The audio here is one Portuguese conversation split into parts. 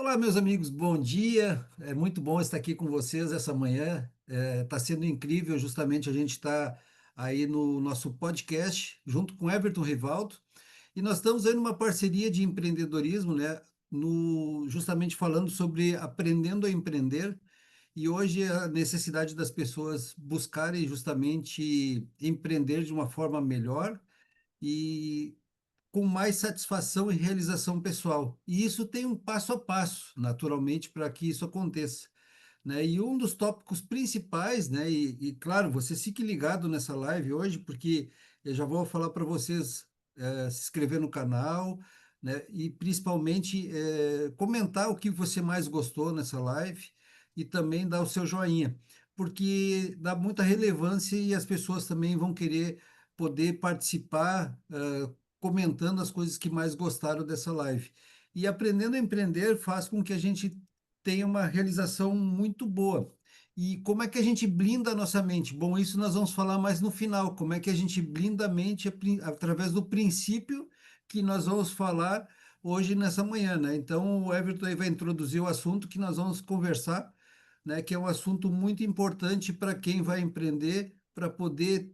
Olá, meus amigos, bom dia. É muito bom estar aqui com vocês essa manhã. Está sendo incrível, justamente a gente está aí no nosso podcast, junto com Everton Rivaldo, e nós estamos aí numa parceria de empreendedorismo, né? Justamente falando sobre aprendendo a empreender, e hoje a necessidade das pessoas buscarem justamente empreender de uma forma melhor e com mais satisfação e realização pessoal. E isso tem um passo a passo, naturalmente, para que isso aconteça, né? E um dos tópicos principais, né? Claro, você fique ligado nessa live hoje, porque eu já vou falar para vocês se inscrever no canal, né? E principalmente comentar o que você mais gostou nessa live e também dar o seu joinha, porque dá muita relevância e as pessoas também vão querer poder participar, comentando as coisas que mais gostaram dessa live. E aprendendo a empreender faz com que a gente tenha uma realização muito boa. E como é que a gente blinda a nossa mente? Bom, isso nós vamos falar mais no final. Como é que a gente blinda a mente através do princípio que nós vamos falar hoje nessa manhã, né? Então, o Everton aí vai introduzir o assunto que nós vamos conversar, né? Que é um assunto muito importante para quem vai empreender, para poder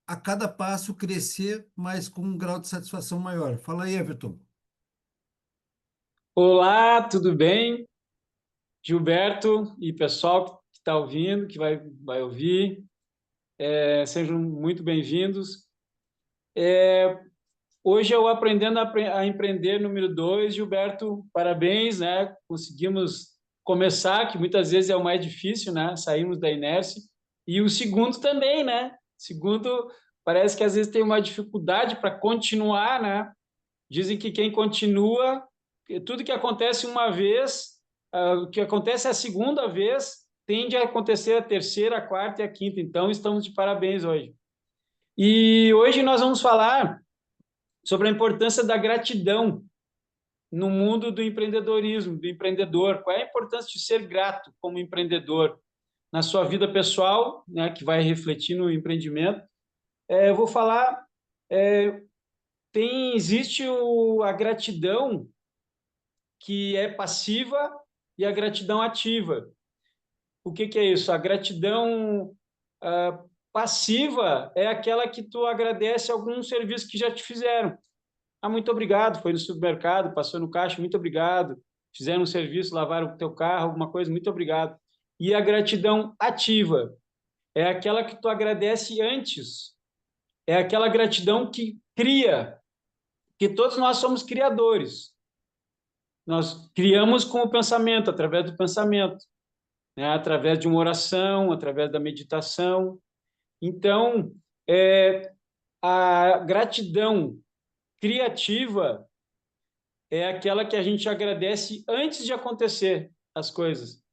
a cada passo crescer, mas com um grau de satisfação maior. Fala aí, Everton. Olá, tudo bem? Gilberto e pessoal que está ouvindo, que vai ouvir, sejam muito bem-vindos. Hoje é o Aprendendo a Empreender número 2. Gilberto, parabéns, né? Conseguimos começar, que muitas vezes é o mais difícil, né? Saímos da inércia. E o segundo também, né? Segundo, parece que às vezes tem uma dificuldade para continuar, né? Dizem que quem continua, tudo que acontece uma vez, o que acontece a segunda vez, tende a acontecer a terceira, a quarta e a quinta. Então, estamos de parabéns hoje. E hoje nós vamos falar sobre a importância da gratidão no mundo do empreendedorismo, do empreendedor. Qual é a importância de ser grato como empreendedor na sua vida pessoal, né, que vai refletir no empreendimento. Eu vou falar, é, existe a gratidão que é passiva e a gratidão ativa. O que é isso? A gratidão passiva é aquela que tu agradece algum serviço que já te fizeram. Ah, muito obrigado, foi no supermercado, passou no caixa, muito obrigado. Fizeram um serviço, lavaram o teu carro, alguma coisa, muito obrigado. E a gratidão ativa é aquela que tu agradece antes. É aquela gratidão que cria, que todos nós somos criadores. Nós criamos com o pensamento, através do pensamento, né? Através de uma oração, através da meditação. Então, a gratidão criativa é aquela que a gente agradece antes de acontecer as coisas.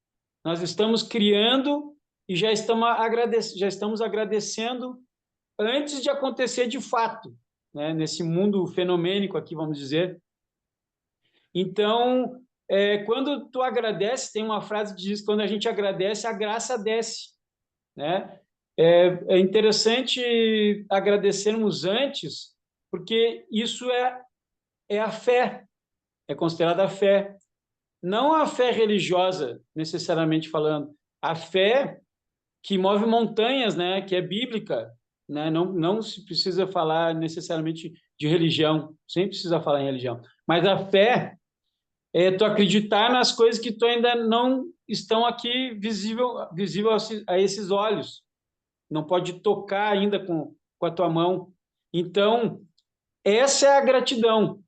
Nós estamos criando e já estamos agradecendo antes de acontecer de fato, né? Nesse mundo fenomênico aqui, vamos dizer. Então, quando tu agradece, tem uma frase que diz, quando a gente agradece, a graça desce, né? É interessante agradecermos antes, porque isso é a fé, é considerada a fé. Não a fé religiosa, necessariamente falando, a fé que move montanhas, né? Que é bíblica, né? Não se precisa falar necessariamente de religião, sem precisar falar em religião, mas a fé é tu acreditar nas coisas que tu ainda não estão aqui visível a esses olhos. Não pode tocar ainda com a tua mão. Então, essa é a gratidão.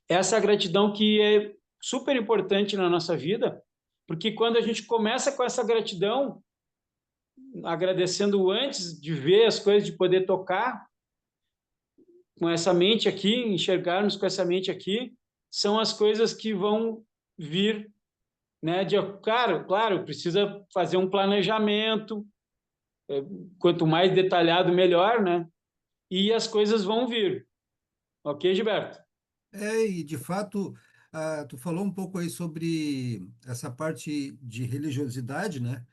Essa é a gratidão que é super importante na nossa vida, porque quando a gente começa com essa gratidão, agradecendo antes de ver as coisas, de poder tocar com essa mente aqui, enxergarmos com essa mente aqui, são as coisas que vão vir, né? Claro, precisa fazer um planejamento, quanto mais detalhado, melhor, né? E as coisas vão vir. Ok, Gilberto? E de fato, tu falou um pouco aí sobre essa parte de religiosidade, né?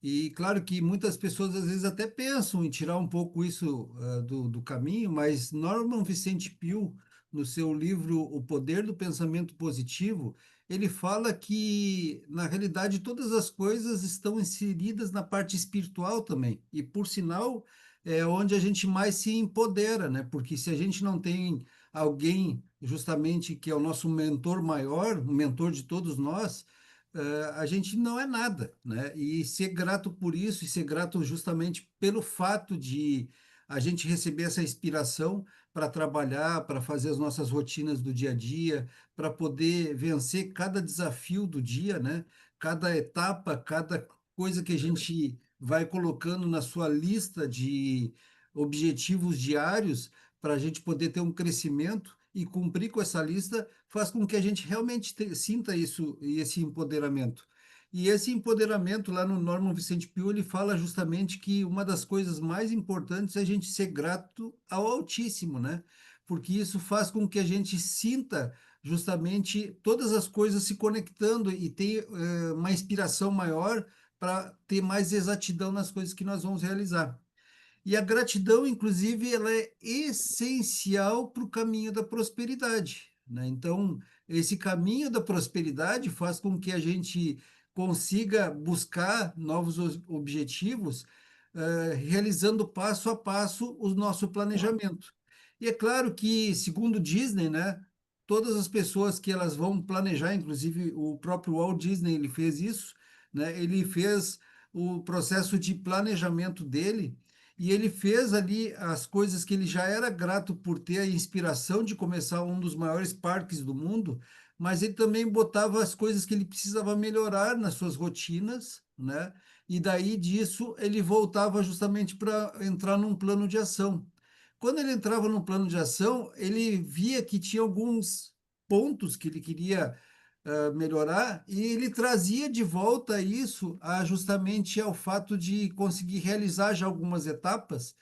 E claro que muitas pessoas às vezes até pensam em tirar um pouco isso do caminho, mas Norman Vicente Pio, no seu livro O Poder do Pensamento Positivo, ele fala que, na realidade, todas as coisas estão inseridas na parte espiritual também. E, por sinal, é onde a gente mais se empodera, né? Porque se a gente não tem alguém, justamente, que é o nosso mentor maior, o mentor de todos nós, a gente não é nada, né? E ser grato por isso, e ser grato justamente pelo fato de a gente receber essa inspiração para trabalhar, para fazer as nossas rotinas do dia a dia, para poder vencer cada desafio do dia, né? Cada etapa, cada coisa que a gente vai colocando na sua lista de objetivos diários, para a gente poder ter um crescimento e cumprir com essa lista, faz com que a gente realmente sinta isso e esse empoderamento. E esse empoderamento, lá no Norman Vicente Pio, ele fala justamente que uma das coisas mais importantes é a gente ser grato ao Altíssimo, né? Porque isso faz com que a gente sinta justamente todas as coisas se conectando e ter uma inspiração maior para ter mais exatidão nas coisas que nós vamos realizar. E a gratidão, inclusive, ela é essencial para o caminho da prosperidade, né? Então, esse caminho da prosperidade faz com que a gente consiga buscar novos objetivos, realizando passo a passo o nosso planejamento. E é claro que, segundo Disney, né, todas as pessoas que elas vão planejar, inclusive o próprio Walt Disney, ele fez isso, né? Ele fez o processo de planejamento dele e ele fez ali as coisas que ele já era grato por ter a inspiração de começar um dos maiores parques do mundo, mas ele também botava as coisas que ele precisava melhorar nas suas rotinas, né? E daí disso ele voltava justamente para entrar num plano de ação. Quando ele entrava num plano de ação, ele via que tinha alguns pontos que ele queria melhorar, e ele trazia de volta isso justamente ao fato de conseguir realizar já algumas etapas,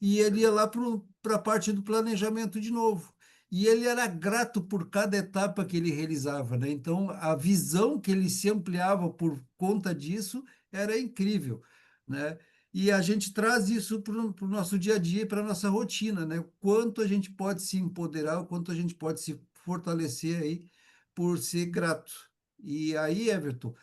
e ele ia lá para a parte do planejamento de novo. E ele era grato por cada etapa que ele realizava, né? Então, a visão que ele se ampliava por conta disso era incrível, né? E a gente traz isso para o nosso dia a dia e para a nossa rotina, né? O quanto a gente pode se empoderar, o quanto a gente pode se fortalecer aí por ser grato. E aí, Everton,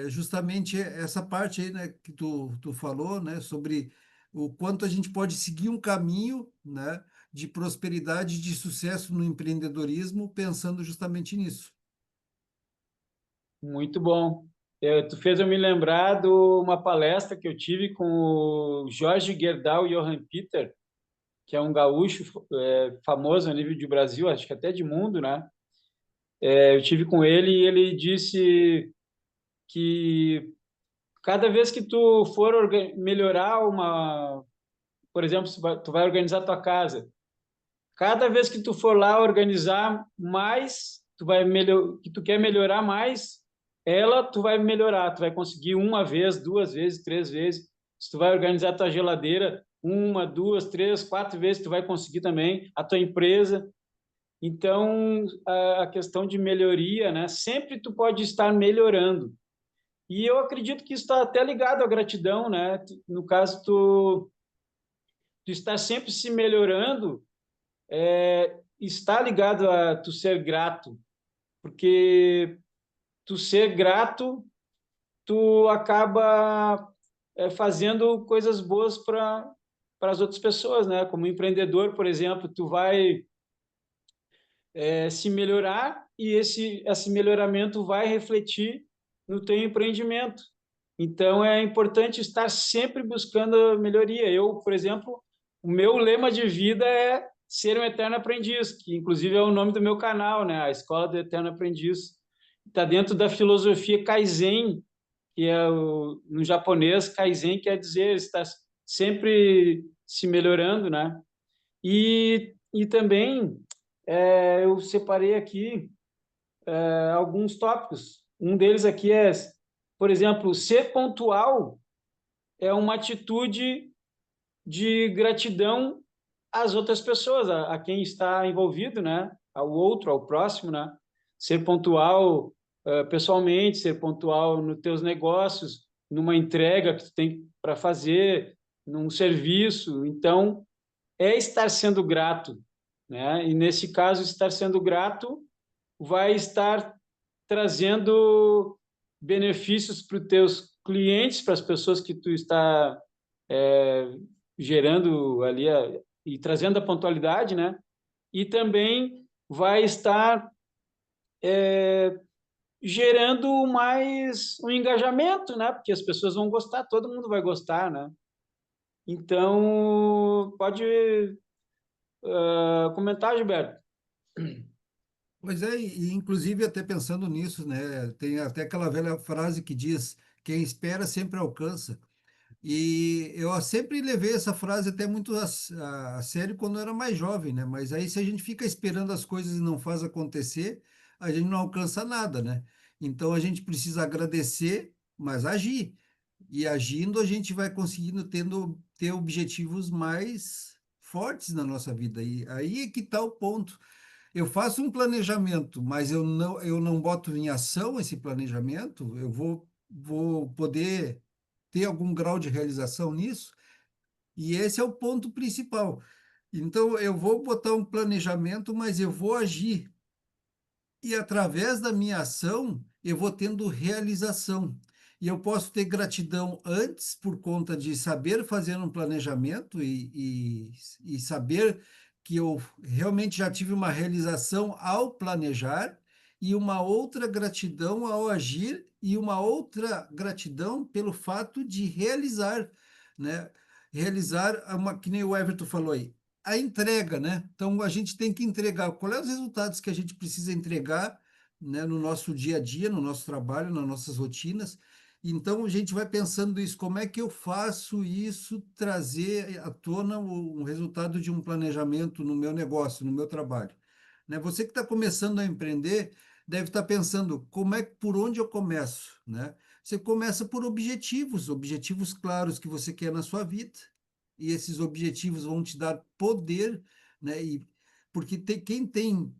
justamente essa parte aí, né, que tu falou, né, sobre o quanto a gente pode seguir um caminho, né, de prosperidade, de sucesso no empreendedorismo, pensando justamente nisso. Muito bom. Tu fez eu me lembrar de uma palestra que eu tive com o Jorge Gerdau e Johann Peter, que é um gaúcho famoso a nível de Brasil, acho que até de mundo, né? Eu tive com ele e ele disse que cada vez que tu for melhorar uma, por exemplo, tu vai organizar tua casa, cada vez que tu for lá organizar mais, que tu quer melhorar mais, tu vai melhorar, tu vai conseguir uma vez, duas vezes, três vezes. Se tu vai organizar tua geladeira, uma, duas, três, quatro vezes, tu vai conseguir também a tua empresa. Então, a questão de melhoria, né? Sempre tu pode estar melhorando. E eu acredito que isso está até ligado à gratidão, né? No caso, tu está sempre se melhorando, está ligado a tu ser grato, porque tu ser grato, tu acaba fazendo coisas boas para as outras pessoas, né? Como empreendedor, por exemplo, tu vai se melhorar e esse melhoramento vai refletir no teu empreendimento. Então, é importante estar sempre buscando a melhoria. Eu, por exemplo, o meu lema de vida é ser um eterno aprendiz, que inclusive é o nome do meu canal, né? A Escola do Eterno Aprendiz. Está dentro da filosofia Kaizen, que é no japonês, Kaizen quer dizer estar sempre se melhorando, né? E também eu separei aqui alguns tópicos. Um deles aqui é, por exemplo, ser pontual é uma atitude de gratidão às outras pessoas, a quem está envolvido, né? Ao outro, ao próximo, né? Ser pontual pessoalmente, ser pontual nos teus negócios, numa entrega que tu tem para fazer, num serviço. Então, é estar sendo grato, né? E nesse caso, estar sendo grato vai estar trazendo benefícios para os teus clientes, para as pessoas que tu está é, gerando ali e trazendo a pontualidade, né? E também vai estar gerando mais um engajamento, né? Porque as pessoas vão gostar, todo mundo vai gostar, né? Então, pode comentar, Gilberto. Pois é, e inclusive até pensando nisso, né? Tem até aquela velha frase que diz: quem espera sempre alcança. E eu sempre levei essa frase até muito a sério quando eu era mais jovem, né? Mas aí se a gente fica esperando as coisas e não faz acontecer, a gente não alcança nada, né? Então a gente precisa agradecer, mas agir. E agindo a gente vai conseguindo ter objetivos mais fortes na nossa vida. E aí é que está o ponto. Eu faço um planejamento, mas eu não boto em ação esse planejamento, vou poder ter algum grau de realização nisso, e esse é o ponto principal. Então, eu vou botar um planejamento, mas eu vou agir. E através da minha ação, eu vou tendo realização. E eu posso ter gratidão antes, por conta de saber fazer um planejamento e saber que eu realmente já tive uma realização ao planejar, e uma outra gratidão ao agir, e uma outra gratidão pelo fato de realizar, né? Realizar uma, que nem o Everton falou aí, a entrega, né? Então a gente tem que entregar. Qual é os resultados que a gente precisa entregar, né, no nosso dia a dia, no nosso trabalho, nas nossas rotinas? Então a gente vai pensando isso, como é que eu faço isso trazer à tona o resultado de um planejamento no meu negócio, no meu trabalho, né? Você que está começando a empreender deve estar pensando por onde eu começo, né? Você começa por objetivos, objetivos claros que você quer na sua vida, e esses objetivos vão te dar poder, né? Porque quem tem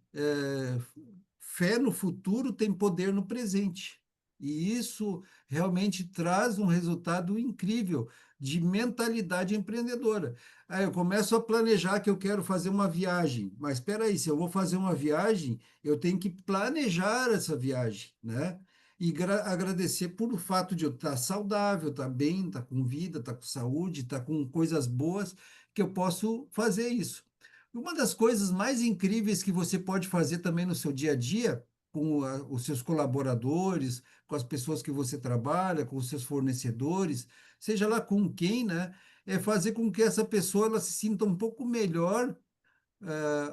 fé no futuro tem poder no presente. E isso realmente traz um resultado incrível de mentalidade empreendedora. Aí eu começo a planejar que eu quero fazer uma viagem, mas espera aí, se eu vou fazer uma viagem, eu tenho que planejar essa viagem, né? E agradecer por o fato de eu estar saudável, estar bem, estar com vida, estar com saúde, estar com coisas boas, que eu posso fazer isso. Uma das coisas mais incríveis que você pode fazer também no seu dia a dia, com os seus colaboradores, com as pessoas que você trabalha, com os seus fornecedores, seja lá com quem, né? É fazer com que essa pessoa ela se sinta um pouco melhor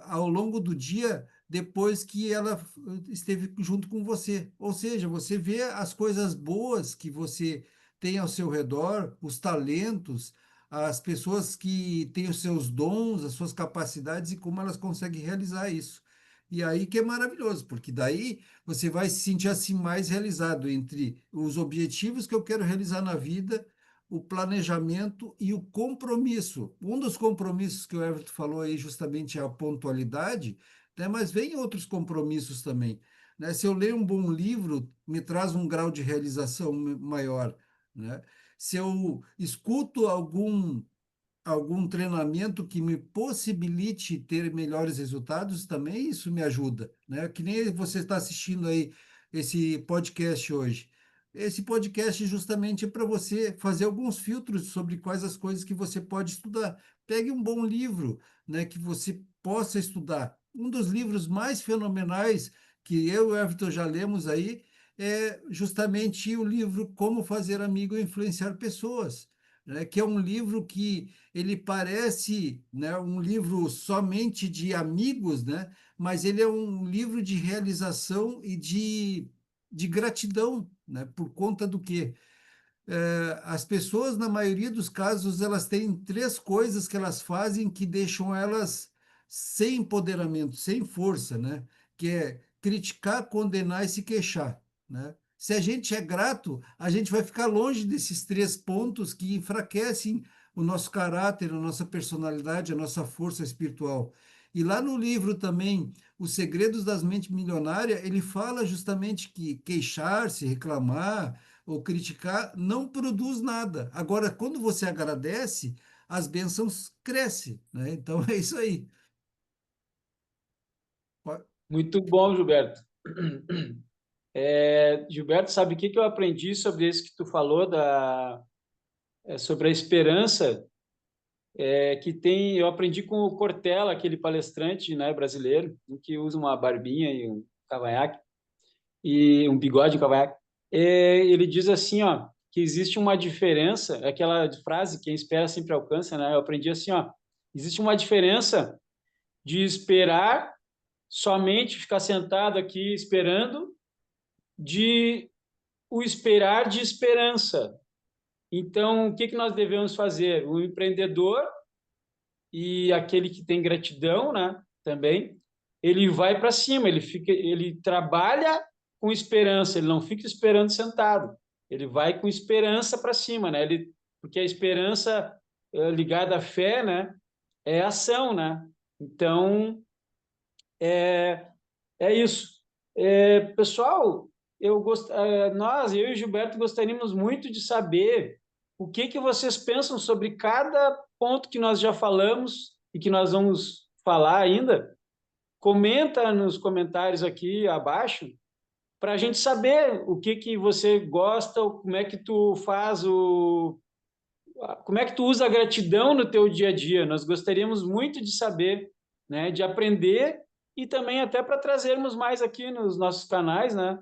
ao longo do dia, depois que ela esteve junto com você. Ou seja, você vê as coisas boas que você tem ao seu redor, os talentos, as pessoas que têm os seus dons, as suas capacidades e como elas conseguem realizar isso. E aí que é maravilhoso, porque daí você vai se sentir assim mais realizado entre os objetivos que eu quero realizar na vida, o planejamento e o compromisso. Um dos compromissos que o Everton falou aí justamente é a pontualidade, né? Mas vem outros compromissos também, né? Se eu leio um bom livro, me traz um grau de realização maior, né? Se eu escuto algum treinamento que me possibilite ter melhores resultados, também isso me ajuda, né? Que nem você está assistindo aí esse podcast hoje. Esse podcast justamente é para você fazer alguns filtros sobre quais as coisas que você pode estudar. Pegue um bom livro, né, que você possa estudar. Um dos livros mais fenomenais que eu e o Everton já lemos aí é justamente o livro Como Fazer Amigo e Influenciar Pessoas, né, que é um livro que ele parece, né, um livro somente de amigos, né, mas ele é um livro de realização e de gratidão, né, por conta do quê? As pessoas, na maioria dos casos, elas têm três coisas que elas fazem que deixam elas sem empoderamento, sem força, né? Que é criticar, condenar e se queixar, né? Se a gente é grato, a gente vai ficar longe desses três pontos que enfraquecem o nosso caráter, a nossa personalidade, a nossa força espiritual. E lá no livro também, Os Segredos das Mentes Milionárias, ele fala justamente que queixar-se, reclamar, ou criticar não produz nada. Agora, quando você agradece, as bênçãos crescem, né? Então é isso aí. Muito bom, Gilberto. Gilberto, sabe o que que eu aprendi sobre isso que tu falou sobre a esperança? Que tem, eu aprendi com o Cortella, aquele palestrante, né, brasileiro, que usa uma barbinha e um cavanhaque e um bigode, um cavanhaque. Ele diz assim, ó, que existe uma diferença, aquela frase quem espera sempre alcança, né? Eu aprendi assim, ó, existe uma diferença de esperar somente ficar sentado aqui esperando, de o esperar de esperança. Então, o que que nós devemos fazer? O empreendedor e aquele que tem gratidão, né, também, ele vai para cima, ele trabalha com esperança, ele não fica esperando sentado. Ele vai com esperança para cima, né? Porque a esperança ligada à fé, né, é ação, né? Então, é isso. Pessoal, eu e o Gilberto gostaríamos muito de saber o que que vocês pensam sobre cada ponto que nós já falamos e que nós vamos falar ainda. Comenta nos comentários aqui abaixo para a gente saber o que que você gosta, como é que tu faz como é que tu usa a gratidão no teu dia a dia. Nós gostaríamos muito de saber, né, de aprender e também até para trazermos mais aqui nos nossos canais, né?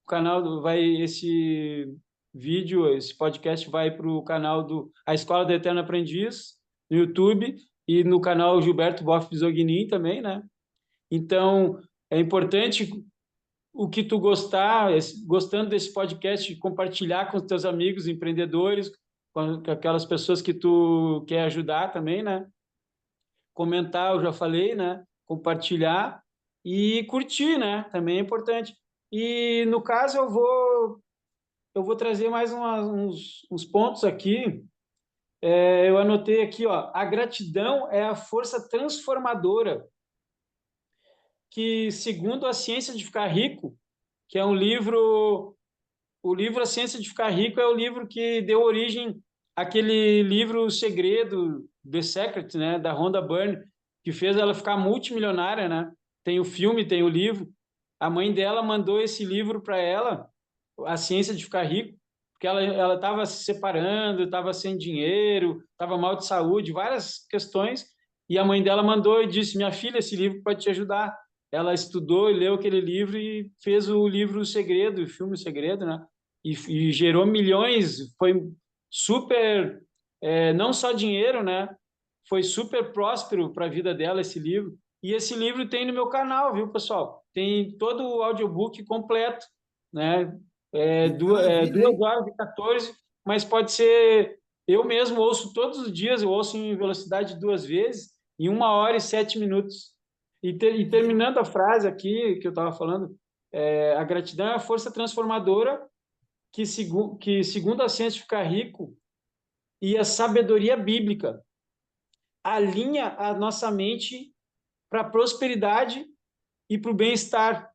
O canal vai esse vídeo, esse podcast vai para o canal do A Escola do Eterno Aprendiz no YouTube e no canal Gilberto Boff Bisognin também, né? Então, é importante o que tu gostar, gostando desse podcast, compartilhar com os teus amigos empreendedores, com aquelas pessoas que tu quer ajudar também, né? Comentar, eu já falei, né? Compartilhar e curtir, né? Também é importante. E no caso eu vou trazer mais uns pontos aqui. Eu anotei aqui, ó, a gratidão é a força transformadora que, segundo a Ciência de Ficar Rico, que é um livro, o livro A Ciência de Ficar Rico é o livro que deu origem àquele livro O Segredo, The Secret, né, da Rhonda Byrne, que fez ela ficar multimilionária, né? Tem o filme, tem o livro. A mãe dela mandou esse livro para ela, A Ciência de Ficar Rico, porque ela estava se separando, estava sem dinheiro, estava mal de saúde, várias questões, e a mãe dela mandou e disse: Minha filha, esse livro pode te ajudar. Ela estudou e leu aquele livro e fez o livro O Segredo, o filme O Segredo, né? E gerou milhões, foi super, não só dinheiro, né? Foi super próspero para a vida dela esse livro. E esse livro tem no meu canal, viu, pessoal? Tem todo o audiobook completo, né? Que maravilha, 2 hein? horas e 14, mas pode ser. Eu mesmo ouço todos os dias, eu ouço em velocidade 2 vezes, em 1 hora e 7 minutos. E Que, terminando a frase aqui que eu estava falando, a gratidão é a força transformadora que, segundo a ciência de ficar rico e a sabedoria bíblica, alinha a nossa mente para a prosperidade e para o bem-estar.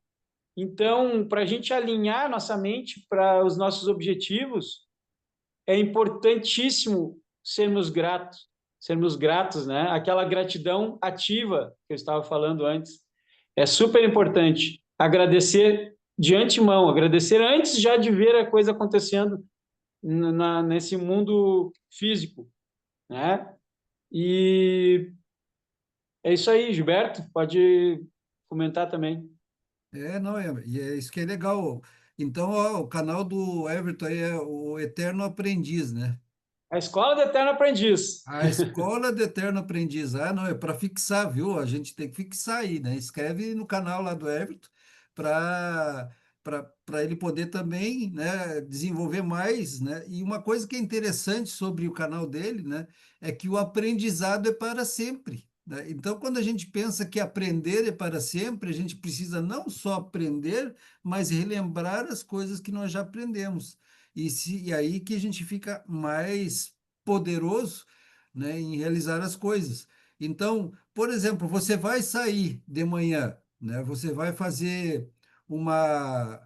Então, para a gente alinhar nossa mente para os nossos objetivos, é importantíssimo sermos gratos, né? Aquela gratidão ativa que eu estava falando antes. É super importante agradecer de antemão, agradecer antes já de ver a coisa acontecendo nesse mundo físico, né? E é isso aí, Gilberto, pode comentar também. não, e é isso que é legal. Então, ó, o canal do Everton aí é o Eterno Aprendiz, né? A Escola do Eterno Aprendiz. A Escola do Eterno Aprendiz. Ah, não, é para fixar, viu? A gente tem que fixar aí, né? Escreve no canal lá do Everton para para ele poder também, né, desenvolver mais, né? E uma coisa que é interessante sobre o canal dele, né, é que o aprendizado é para sempre, né? Então, quando a gente pensa que aprender é para sempre, a gente precisa não só aprender, mas relembrar as coisas que nós já aprendemos. E aí que a gente fica mais poderoso, né, em realizar as coisas. Então, por exemplo, você vai sair de manhã, né, você vai fazer uma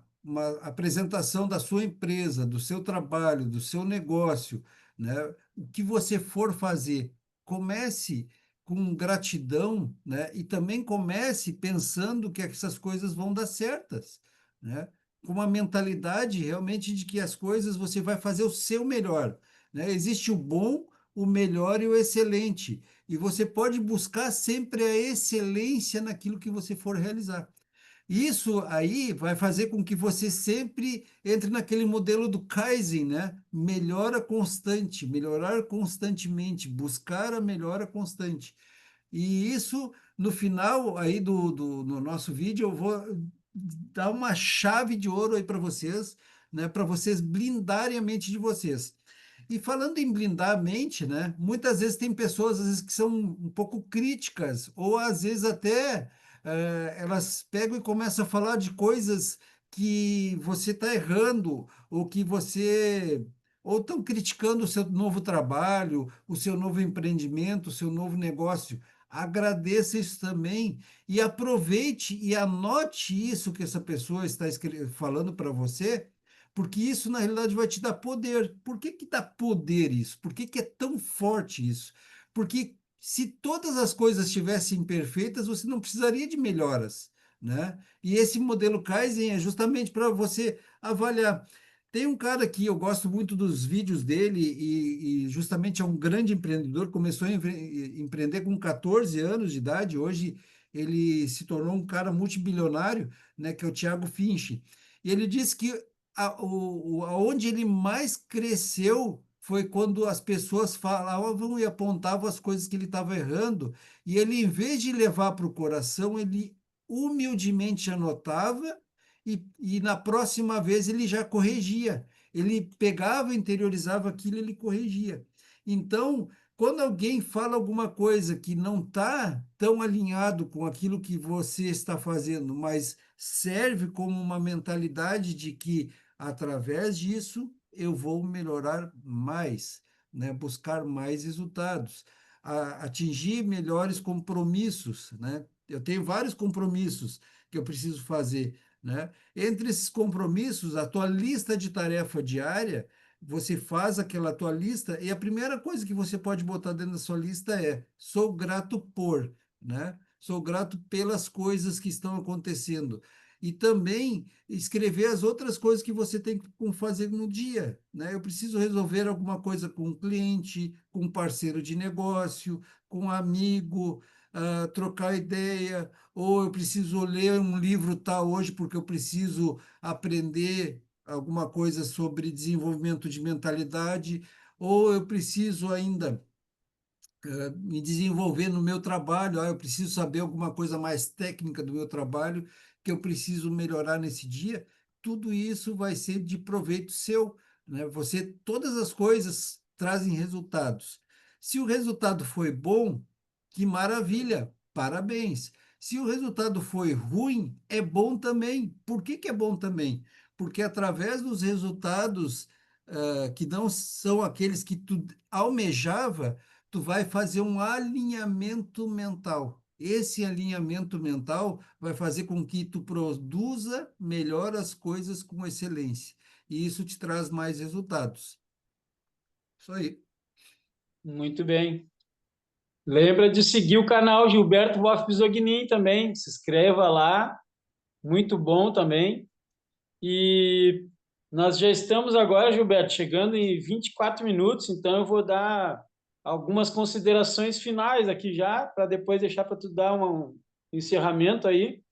apresentação da sua empresa, do seu trabalho, do seu negócio, né, o que você for fazer, comece. com gratidão, né? E também comece pensando que essas coisas vão dar certas, né? Com uma mentalidade realmente de que as coisas você vai fazer o seu melhor, né? Existe o bom, o melhor e o excelente, e você pode buscar sempre a excelência naquilo que você for realizar. Isso aí vai fazer com que você sempre entre naquele modelo do Kaizen, né? Melhora constante, melhorar constantemente, buscar a melhora constante. E isso, no final aí no nosso vídeo, eu vou dar uma chave de ouro aí para vocês, né? Para vocês blindarem a mente de vocês. E falando em blindar a mente, né? Muitas vezes tem pessoas às vezes, que são um pouco críticas, ou às vezes até elas pegam e começam a falar de coisas que você está errando, ou que você. Ou estão criticando o seu novo trabalho, o seu novo empreendimento, o seu novo negócio. Agradeça isso também e aproveite e anote isso que essa pessoa está falando para você, porque isso, na realidade, vai te dar poder. Por que que dá poder isso? Por que que é tão forte isso? Porque se todas as coisas estivessem perfeitas, você não precisaria de melhoras, né? E esse modelo Kaizen é justamente para você avaliar. Tem um cara que eu gosto muito dos vídeos dele e justamente é um grande empreendedor, começou a empreender com 14 anos de idade, hoje ele se tornou um cara multibilionário, né, que é o Thiago Finch. E ele disse que aonde ele mais cresceu foi quando as pessoas falavam e apontavam as coisas que ele estava errando, e ele, em vez de levar para o coração, ele humildemente anotava e na próxima vez ele já corrigia. Ele pegava, interiorizava aquilo, ele corrigia. Então, quando alguém fala alguma coisa que não está tão alinhado com aquilo que você está fazendo, mas serve como uma mentalidade de que através disso eu vou melhorar mais, né? Buscar mais resultados, atingir melhores compromissos, né? Eu tenho vários compromissos que eu preciso fazer, né? Entre esses compromissos, a tua lista de tarefa diária, você faz aquela tua lista e a primeira coisa que você pode botar dentro da sua lista é: sou grato por, né? Sou grato pelas coisas que estão acontecendo. E também escrever as outras coisas que você tem que fazer no dia, né? Eu preciso resolver alguma coisa com um cliente, com um parceiro de negócio, com um amigo, trocar ideia, ou eu preciso ler um livro tal hoje porque eu preciso aprender alguma coisa sobre desenvolvimento de mentalidade, ou eu preciso ainda me desenvolver no meu trabalho, eu preciso saber alguma coisa mais técnica do meu trabalho que eu preciso melhorar nesse dia. Tudo isso vai ser de proveito seu, né? Todas as coisas trazem resultados. Se o resultado foi bom, que maravilha, parabéns. Se o resultado foi ruim, é bom também. Por que que é bom também? Porque através dos resultados que não são aqueles que tu almejava, tu vai fazer um alinhamento mental. Esse alinhamento mental vai fazer com que tu produza melhor as coisas com excelência. E isso te traz mais resultados. Isso aí. Muito bem. Lembra de seguir o canal Gilberto Wolff Bisognin também. Se inscreva lá. Muito bom também. E nós já estamos agora, Gilberto, chegando em 24 minutos, então eu vou dar algumas considerações finais aqui já, para depois deixar para tu dar um encerramento aí.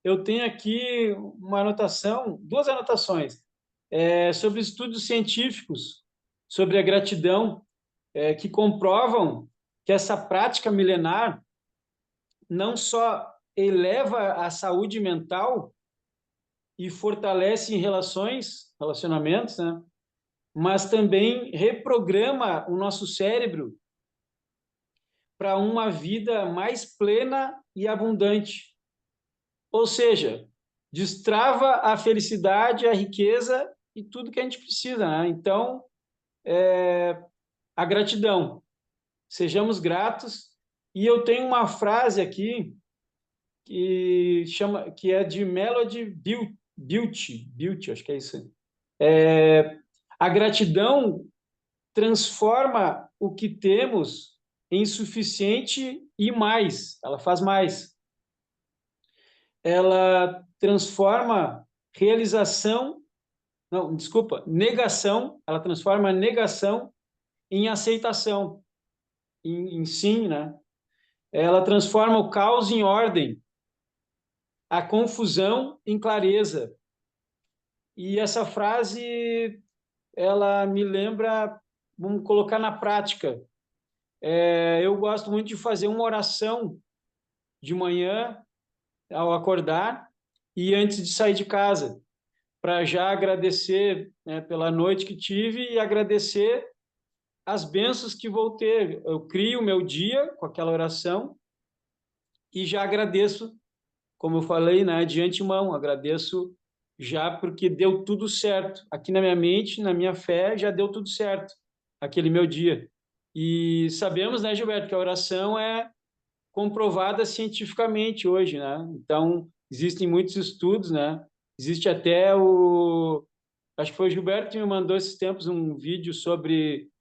Eu tenho aqui uma anotação, duas anotações, sobre estudos científicos, sobre a gratidão, que comprovam que essa prática milenar não só eleva a saúde mental e fortalece em relacionamentos, né? Mas também reprograma o nosso cérebro para uma vida mais plena e abundante. Ou seja, destrava a felicidade, a riqueza e tudo que a gente precisa, né? Então, a gratidão. Sejamos gratos. E eu tenho uma frase aqui que é de Melody Beauty, acho que é isso. A gratidão transforma o que temos insuficiente e mais, ela faz mais. Ela transforma realização, não, desculpa, negação, ela transforma negação em aceitação, em sim, né? Ela transforma o caos em ordem, a confusão em clareza. E essa frase, ela me lembra, vamos colocar na prática. Eu gosto muito de fazer uma oração de manhã, ao acordar, e antes de sair de casa, para já agradecer, né, pela noite que tive e agradecer as bênçãos que vou ter. Eu crio o meu dia com aquela oração e já agradeço, como eu falei, né, de antemão, agradeço já porque deu tudo certo. Aqui na minha mente, na minha fé, já deu tudo certo, aquele meu dia. E sabemos, né, Gilberto, que a oração é comprovada cientificamente hoje, né? Então, existem muitos estudos, né? Existe até acho que foi o Gilberto que me mandou esses tempos um vídeo sobre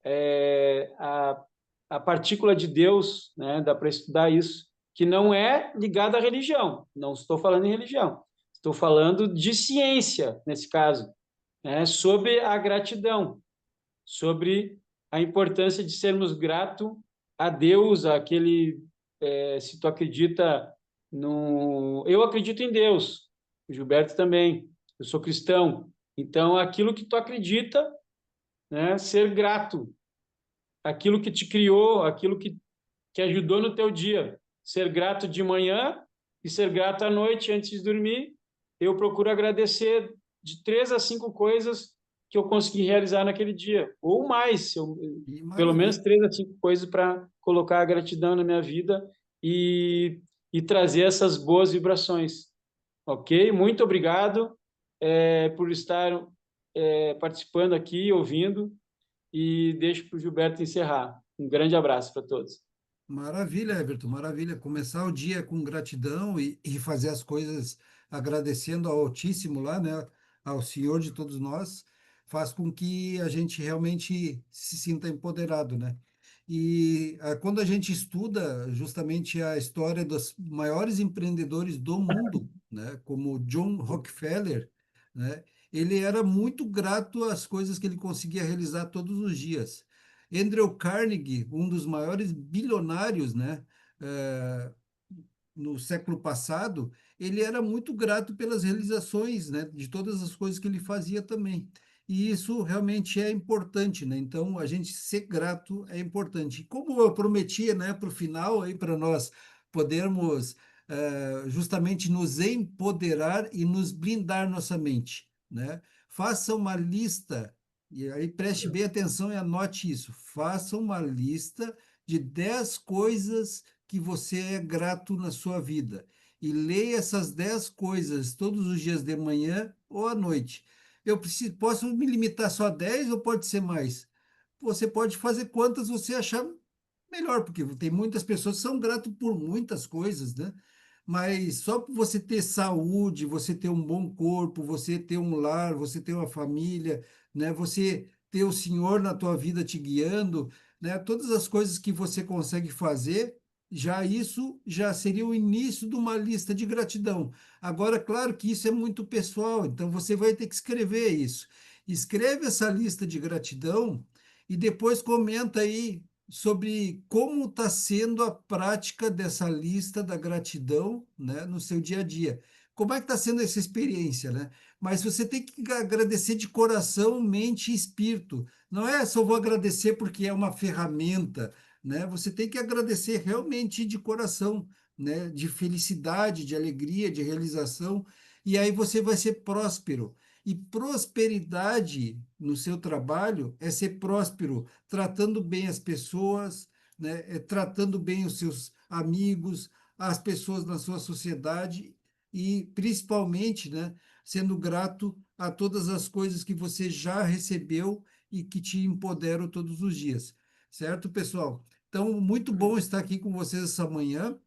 é, a, a partícula de Deus, né? Dá para estudar isso, que não é ligada à religião. Não estou falando em religião. Estou falando de ciência, nesse caso, né? Sobre a gratidão, sobre a importância de sermos gratos a Deus, aquele, se tu acredita no... Eu acredito em Deus, o Gilberto também, eu sou cristão, então aquilo que tu acredita, né, ser grato, aquilo que te criou, aquilo que ajudou no teu dia, ser grato de manhã e ser grato à noite antes de dormir, eu procuro agradecer de 3 a 5 coisas que eu consegui realizar naquele dia, ou mais, Que pelo menos maravilha. 3 a 5 coisas para colocar a gratidão na minha vida e trazer essas boas vibrações, ok? Muito obrigado por estar participando aqui, ouvindo, e deixo para o Gilberto encerrar. Um grande abraço para todos. Maravilha, Everton, maravilha. Começar o dia com gratidão e fazer as coisas agradecendo ao Altíssimo lá, né? Ao Senhor de todos nós, faz com que a gente realmente se sinta empoderado, né? E quando a gente estuda justamente a história dos maiores empreendedores do mundo, né? Como John Rockefeller, né? Ele era muito grato às coisas que ele conseguia realizar todos os dias. Andrew Carnegie, um dos maiores bilionários, né, eh, no século passado, ele era muito grato pelas realizações, né, de todas as coisas que ele fazia também. E isso realmente é importante, né? Então, a gente ser grato é importante. E como eu prometia, né, para o final, aí para nós podermos justamente nos empoderar e nos blindar nossa mente, né? Faça uma lista e aí preste bem atenção e anote isso. Faça uma lista de 10 coisas que você é grato na sua vida. E leia essas 10 coisas todos os dias de manhã ou à noite. Posso me limitar só a 10 ou pode ser mais? Você pode fazer quantas você achar melhor, porque tem muitas pessoas que são gratas por muitas coisas, né? Mas só por você ter saúde, você ter um bom corpo, você ter um lar, você ter uma família, né? Você ter o Senhor na tua vida te guiando, né? Todas as coisas que você consegue fazer, já isso já seria o início de uma lista de gratidão. Agora, claro que isso é muito pessoal, então você vai ter que escrever isso. Escreve essa lista de gratidão e depois comenta aí sobre como está sendo a prática dessa lista da gratidão, né, no seu dia a dia. Como é que está sendo essa experiência, né? Mas você tem que agradecer de coração, mente e espírito. Não é só vou agradecer porque é uma ferramenta, né? Você tem que agradecer realmente de coração, né? De felicidade, de alegria, de realização. E aí você vai ser próspero. E prosperidade no seu trabalho é ser próspero, tratando bem as pessoas, né? Tratando bem os seus amigos, as pessoas na sua sociedade e principalmente, né, sendo grato a todas as coisas que você já recebeu e que te empoderam todos os dias. Certo, pessoal? Então, muito bom estar aqui com vocês essa manhã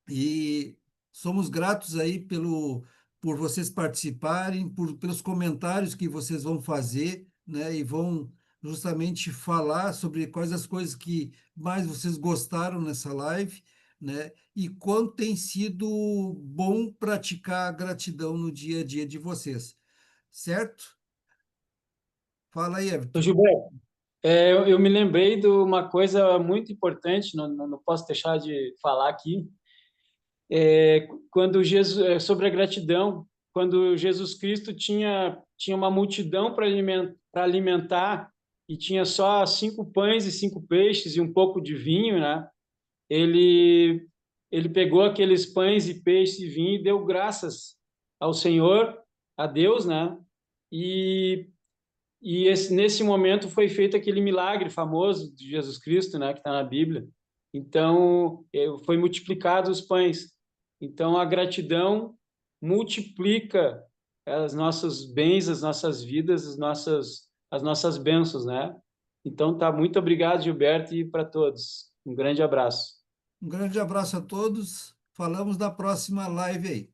e somos gratos aí por vocês participarem, pelos comentários que vocês vão fazer, né, e vão justamente falar sobre quais as coisas que mais vocês gostaram nessa live, né? E quanto tem sido bom praticar a gratidão no dia a dia de vocês, certo? Fala aí, Ô, Everton. Gilberto, eu me lembrei de uma coisa muito importante, não posso deixar de falar aqui, quando Jesus, sobre a gratidão, quando Jesus Cristo tinha uma multidão para alimentar e tinha só 5 pães e 5 peixes e um pouco de vinho, né? Ele, ele pegou aqueles pães e peixes e vinho e deu graças ao Senhor, a Deus, né? E, nesse momento foi feito aquele milagre famoso de Jesus Cristo, né? Que está na Bíblia. Então, foi multiplicado os pães. Então, a gratidão multiplica os nossos bens, as nossas vidas, as nossas bênçãos, né? Então, tá, muito obrigado, Gilberto, e para todos. Um grande abraço. Um grande abraço a todos. Falamos na próxima live aí.